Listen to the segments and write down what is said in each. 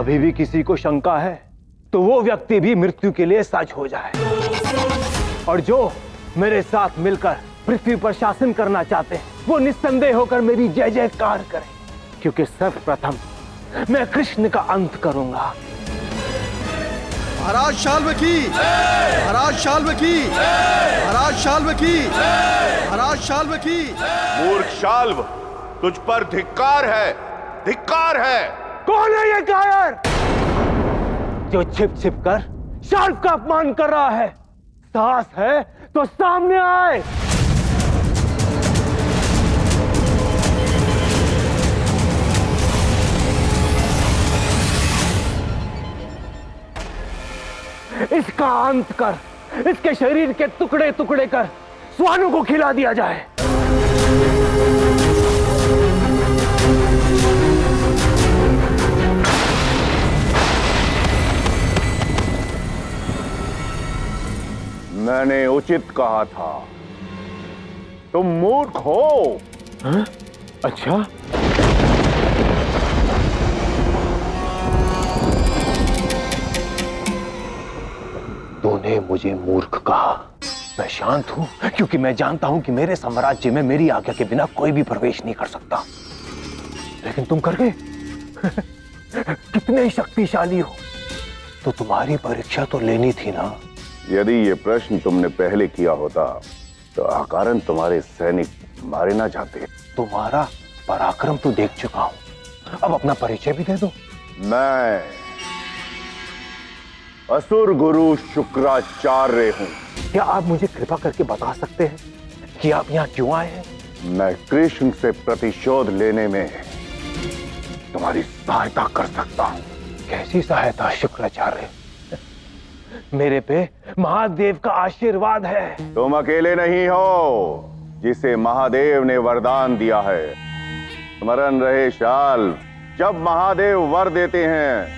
अभी भी किसी को शंका है तो वो व्यक्ति भी मृत्यु के लिए सच हो जाए, और जो मेरे साथ मिलकर पृथ्वी पर शासन करना चाहते हैं वो निस्संदेह होकर मेरी जय जयकार करें, क्योंकि सर्वप्रथम मैं कृष्ण का अंत करूंगा। महाराज शाल्वकी, महाराज शाल्वकी, महाराज शाल्वकी, महाराज शाल्वकी। मूर्ख शाल्व, तुझ पर धिक्कार है, धिक्कार है। कौन है ये कायर जो छिप छिप कर शाल्व का अपमान कर रहा है? साहस है तो सामने आए। इसका अंत कर, इसके शरीर के टुकड़े टुकड़े कर स्वानों को खिला दिया जाए। मैंने उचित कहा था, तुम मूर्ख हो। हा? अच्छा, तूने मुझे मूर्ख कहा। मैं शांत हूं क्योंकि मैं जानता हूं कि मेरे साम्राज्य में मेरी आज्ञा के बिना कोई भी प्रवेश नहीं कर सकता, लेकिन तुम कर गए। कितने शक्तिशाली हो, तो तुम्हारी परीक्षा तो लेनी थी ना। यदि ये प्रश्न तुमने पहले किया होता तो अकारण तुम्हारे सैनिक मारे ना जाते। तुम्हारा पराक्रम तो देख चुका हूं, अब अपना परिचय भी दे दो। मैं असुर गुरु शुक्राचार्य हूं। क्या आप मुझे कृपा करके बता सकते हैं कि आप यहाँ क्यों आए हैं? मैं कृष्ण से प्रतिशोध लेने में तुम्हारी सहायता कर सकता हूं। कैसी सहायता शुक्राचार्य? मेरे पे महादेव का आशीर्वाद है। तुम अकेले नहीं हो जिसे महादेव ने वरदान दिया है। स्मरण रहे शाल, जब महादेव वर देते हैं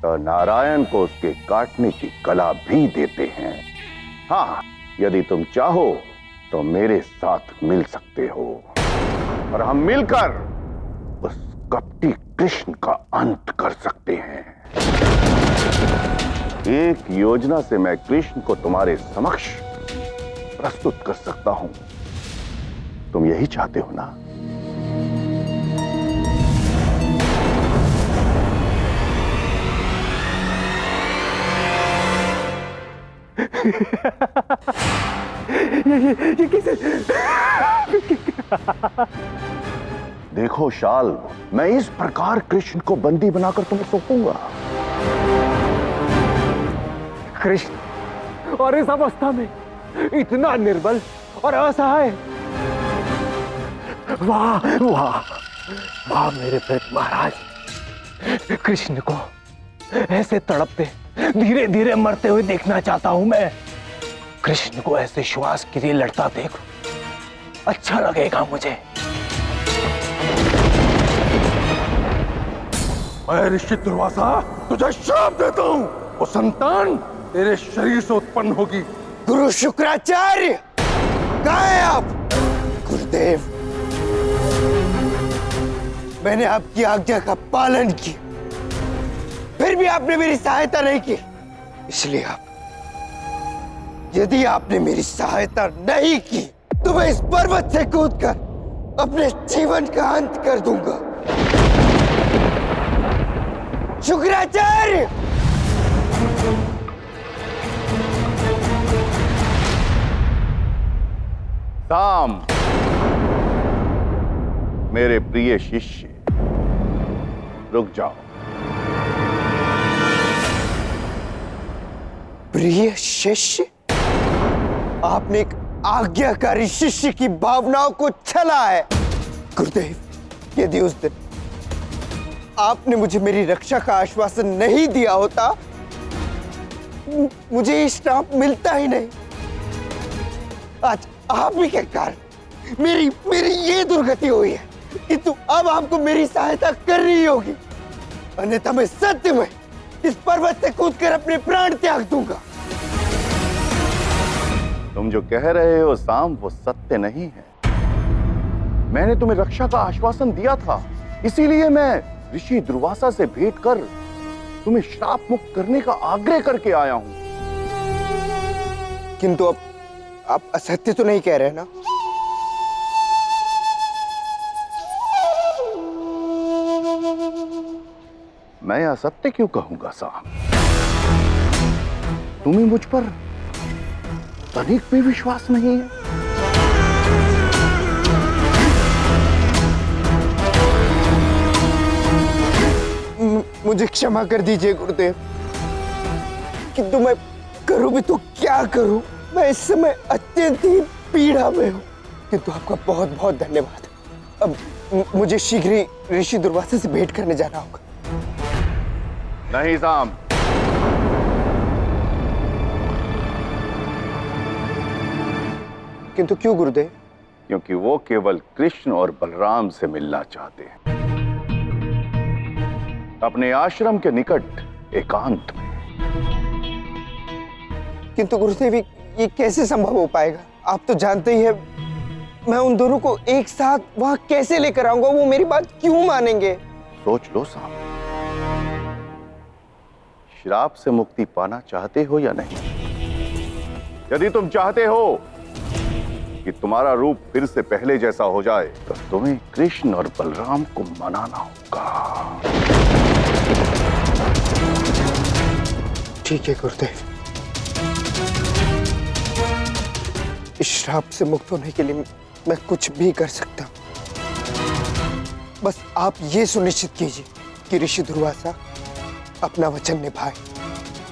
तो नारायण को उसके काटने की कला भी देते हैं। हाँ, यदि तुम चाहो तो मेरे साथ मिल सकते हो और हम मिलकर उस कपटी कृष्ण का अंत कर सकते हैं। एक योजना से मैं कृष्ण को तुम्हारे समक्ष प्रस्तुत कर सकता हूं। तुम यही चाहते हो ना? ये किसे? देखो शाल, मैं इस प्रकार कृष्ण को बंदी बनाकर तुम्हें सौंपूंगा। कृष्ण और इस अवस्था में इतना निर्बल और असहाय। वाह वाह वाह मेरे प्रिय महाराज। कृष्ण को ऐसे तड़पते, धीरे धीरे मरते हुए देखना चाहता हूं मैं। कृष्ण को ऐसे श्वास के लिए लड़ता देख अच्छा लगेगा मुझे। मैं ऋषि दुर्वासा तुझे श्राप देता हूं, वो संतान तेरे शरीर से उत्पन्न होगी। गुरु शुक्राचार्य, कहाँ हैं आप? गुरुदेव, मैंने आपकी आज्ञा का पालन किया, फिर भी आपने मेरी सहायता नहीं की। इसलिए यदि आपने मेरी सहायता नहीं की तो मैं इस पर्वत से कूदकर अपने जीवन का अंत कर दूंगा। शुक्राचार्य! साम, मेरे प्रिय शिष्य, रुक जाओ। प्रिय शिष्य? आपने एक आज्ञाकारी शिष्य की भावनाओं को छला है। गुरुदेव, यदि उस दिन आपने मुझे मेरी रक्षा का आश्वासन नहीं दिया होता, मुझे ये श्राप मिलता ही नहीं। आज आप ही के कारण मेरी ये दुर्गति हुई है, किंतु अब आपको मेरी सहायता करनी होगी, अन्यथा मैं सत्य में इस पर्वत से कूदकर अपने प्राण त्याग दूंगा। तुम जो कह रहे हो साम, वो सत्य नहीं है। मैंने तुम्हें रक्षा का आश्वासन दिया था, इसीलिए मैं ऋषि दुर्वासा से भेंट कर तुम्हें श्राप मुक्त करने का आग्रह करके आया हूं। किंतु अब आप असत्य तो नहीं कह रहे ना? मैं असत्य क्यों कहूंगा साहब? तुम्हें मुझ पर तनिक भी विश्वास नहीं है? मुझे क्षमा कर दीजिए गुरुदेव, किंतु मैं करूं भी तो क्या करूं? मैं इस समय अत्यंत ही पीड़ा में हूं। किंतु आपका बहुत बहुत धन्यवाद। अब मुझे शीघ्र ही ऋषि दुर्वासा से भेंट करने जाना होगा। नहीं साम, किंतु क्यों गुरुदेव? क्योंकि वो केवल कृष्ण और बलराम से मिलना चाहते हैं, अपने आश्रम के निकट एकांत में। किंतु गुरुदेव ये कैसे संभव हो पाएगा? आप तो जानते ही हैं, मैं उन दोनों को एक साथ वहां कैसे लेकर आऊंगा? वो मेरी बात क्यों मानेंगे? सोच लो साम, श्राप से मुक्ति पाना चाहते हो या नहीं? यदि तुम चाहते हो कि तुम्हारा रूप फिर से पहले जैसा हो जाए, तो तुम्हें कृष्ण और बलराम को मनाना होगा। ठीक है गुरुदेव, इस श्राप से मुक्त होने के लिए मैं कुछ भी कर सकता हूं। बस आप ये सुनिश्चित कीजिए कि ऋषि दुर्वासा अपना वचन निभाए।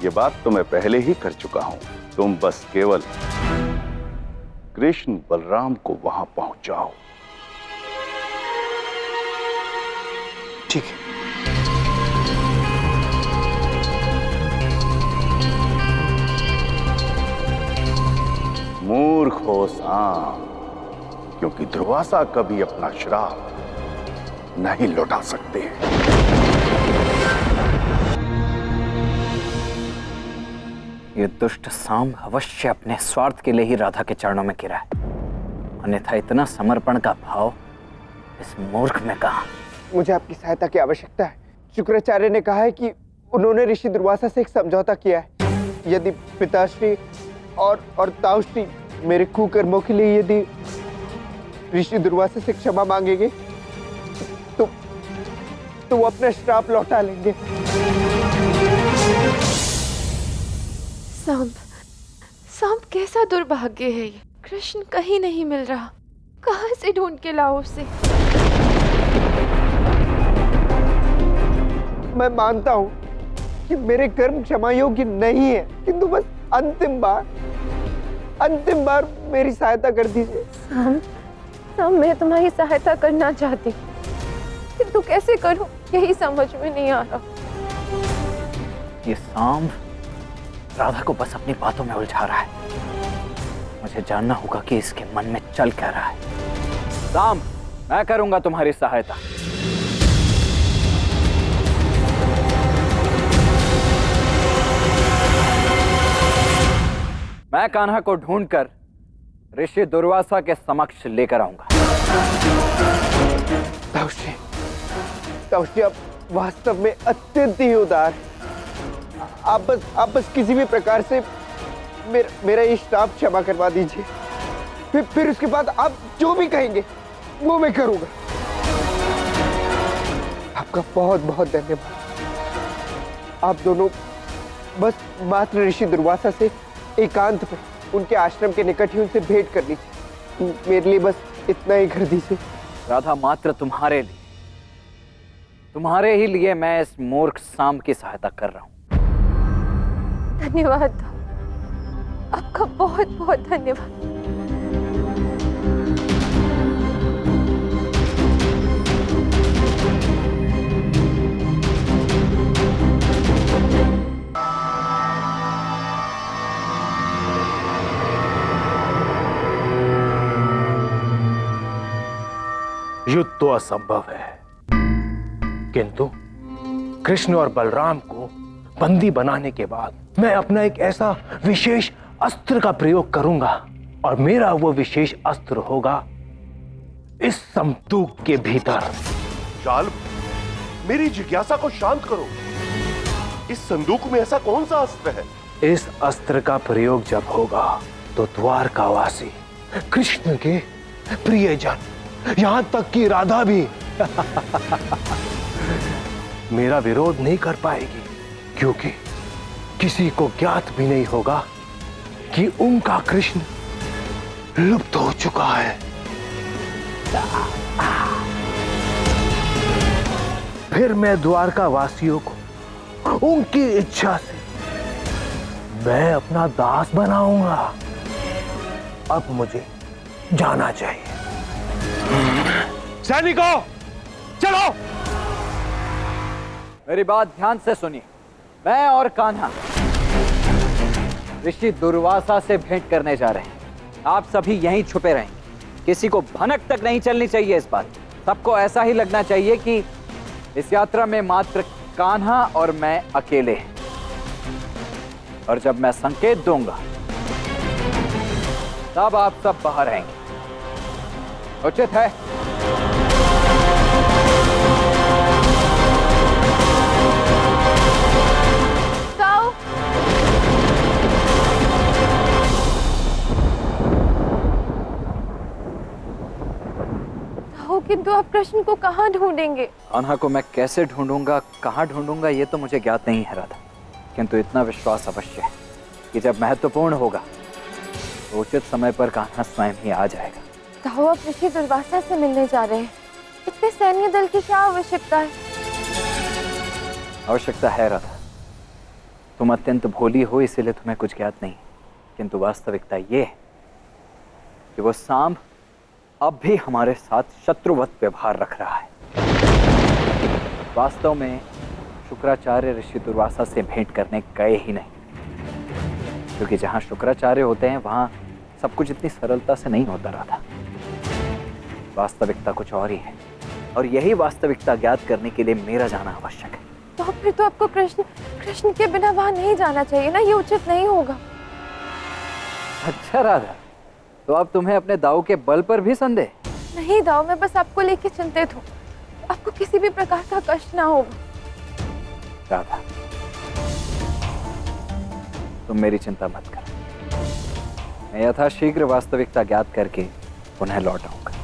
ये बात तो मैं पहले ही कर चुका हूं। तुम बस केवल कृष्ण बलराम को वहां पहुंचाओ। ठीक है। मूर्ख हो साम, क्योंकि दुर्वासा कभी अपना श्राप नहीं लौटा सकते। ये दुष्ट साम अवश्य अपने स्वार्थ के लिए ही राधा के चरणों में गिरा है, अन्यथा इतना समर्पण का भाव इस मूर्ख में कहां? मुझे आपकी सहायता की आवश्यकता है। शुक्राचार्य ने कहा है कि उन्होंने ऋषि दुर्वासा से एक समझौता किया है। यदि पिताश्री और ताऊश्री मेरे कुकर्मों के लिए यदि ऋषि दुर्वासा से क्षमा मांगेंगे तो वो अपना श्राप लौटा लेंगे। सांप कैसा दुर्भाग्य है ये। कृष्ण कहीं नहीं मिल रहा, कहां से ढूंढ के लाओ उसे? मैं मानता हूं कि मेरे कर्म क्षमा योग्य नहीं है, किंतु बस अंतिम बार मेरी सहायता कर दीजिए। सांप, मैं तुम्हारी सहायता करना चाहती हूँ, किंतु कैसे करूं यही समझ में नहीं आ रहा। ये सांप राधा को बस अपनी बातों में उलझा रहा है। मुझे जानना होगा कि इसके मन में चल क्या रहा है। सांप, मैं करूंगा तुम्हारी सहायता। मैं कान्हा को ढूंढकर ऋषि दुर्वासा के समक्ष लेकर आऊंगा। ताऊश्री आप वास्तव में अत्यंत ही उदार। आप बस किसी भी प्रकार से मेरा ये श्राप क्षमा करवा दीजिए। फिर उसके बाद आप जो भी कहेंगे वो मैं करूंगा। आपका बहुत बहुत धन्यवाद। आप दोनों बस मात्र ऋषि दुर्वासा से एकांत में उनके आश्रम के निकट ही उनसे भेंट कर लीजिए। मेरे लिए बस इतना ही कर दीजिए। राधा, मात्र तुम्हारे ही लिए मैं इस मूर्ख सांप की सहायता कर रहा हूं। धन्यवाद, आपका बहुत बहुत धन्यवाद। युद्ध तो असंभव है, किंतु कृष्ण और बलराम को बंदी बनाने के बाद मैं अपना एक ऐसा विशेष अस्त्र का प्रयोग करूंगा, और मेरा वो विशेष अस्त्र होगा इस संतूक के भीतर। चाल, मेरी जिज्ञासा को शांत करो। इस संदूक में ऐसा कौन सा अस्त्र है? इस अस्त्र का प्रयोग जब होगा तो द्वारकावासी, कृष्ण के प्रियजन, यहां तक कि राधा भी मेरा विरोध नहीं कर पाएगी, क्योंकि किसी को ज्ञात भी नहीं होगा कि उनका कृष्ण लुप्त हो चुका है। फिर मैं द्वारका वासियों को उनकी इच्छा से मैं अपना दास बनाऊंगा। अब मुझे जाना चाहिए। सैनिकों, चलो। मेरी बात ध्यान से सुनिए। मैं और कान्हा ऋषि दुर्वासा से भेंट करने जा रहे हैं। आप सभी यहीं छुपे रहेंगे। किसी को भनक तक नहीं चलनी चाहिए इस बात। सबको ऐसा ही लगना चाहिए कि इस यात्रा में मात्र कान्हा और मैं अकेले हैं। और जब मैं संकेत दूंगा तब आप सब बाहर आएंगे। उचित है? जाओ। जाओ, किंतु आप कृष्ण को कहाँ ढूंढेंगे? कान्हा को मैं कैसे ढूंढूंगा, कहाँ ढूंढूंगा, ये तो मुझे ज्ञात नहीं है राधा। किंतु इतना विश्वास अवश्य है कि जब महत्वपूर्ण होगा तो उचित समय पर कान्हा स्वयं ही आ जाएगा। जाओ, आप ऋषि दुर्वासा से मिलने जा रहे हैं। इतने सैन्य दल की क्या आवश्यकता है? आवश्यकता है राधा। तुम अत्यंत भोली हो, इसीलिए तुम्हें कुछ ज्ञात नहीं। किंतु वास्तविकता ये है कि वो सांब अब भी हमारे साथ शत्रुवत व्यवहार रख रहा है। वास्तव में शुक्राचार्य ऋषि दुर्वासा से भेंट करने गए ही नहीं, क्योंकि जहां शुक्राचार्य होते हैं वहां सब कुछ इतनी सरलता से नहीं होता राधा। वास्तविकता कुछ और ही है, और यही वास्तविकता ज्ञात करने के लिए मेरा जाना आवश्यक है। तो फिर तो आपको कृष्ण के बिना वहां नहीं जाना चाहिए ना, ये उचित नहीं होगा। अच्छा राधा, तो अब तुम्हें अपने दाऊ के बल पर भी संदेह? नहीं दाऊ, मैं बस आपको लेके चिंतित हूँ। आपको किसी भी प्रकार का कष्ट ना होगा। राधा, तुम मेरी चिंता मत कर। मैं यथाशीघ्र वास्तविकता ज्ञात करके पुनः लौट आऊंगा।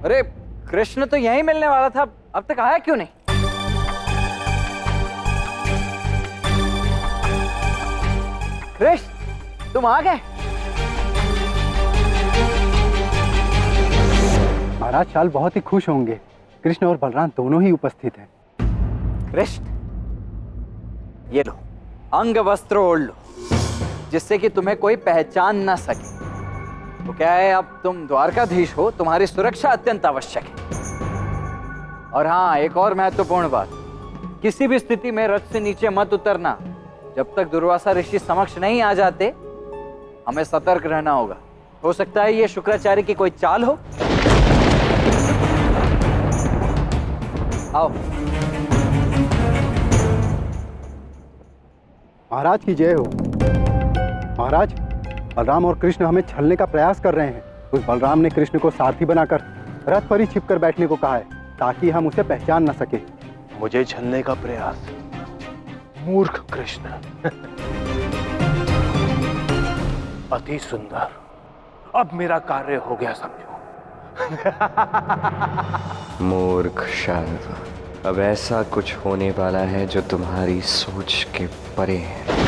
अरे कृष्ण तो यहीं मिलने वाला था, अब तक आया क्यों नहीं? कृष्ण, तुम आ गए? महाराज शाल बहुत ही खुश होंगे। कृष्ण और बलराम दोनों ही उपस्थित हैं। कृष्ण, ये लो, अंग वस्त्र ओढ़ लो, जिससे कि तुम्हें कोई पहचान ना सके। तो क्या है, अब तुम द्वारकाधीश हो, तुम्हारी सुरक्षा अत्यंत आवश्यक है। और हाँ, एक और महत्वपूर्ण बात, किसी भी स्थिति में रथ से नीचे मत उतरना। जब तक दुर्वासा ऋषि समक्ष नहीं आ जाते, हमें सतर्क रहना होगा। हो सकता है ये शुक्राचार्य की कोई चाल हो। आओ। महाराज की जय हो। महाराज, बलराम और कृष्ण हमें छलने का प्रयास कर रहे हैं। उस बलराम ने कृष्ण को सारथी बनाकर रथ पर ही छिपकर बैठने को कहा है, ताकि हम उसे पहचान न सके। मुझे छलने का प्रयास? मूर्ख कृष्ण। अति सुंदर, अब मेरा कार्य हो गया समझो। मूर्ख शाल्व, अब ऐसा कुछ होने वाला है जो तुम्हारी सोच के परे है।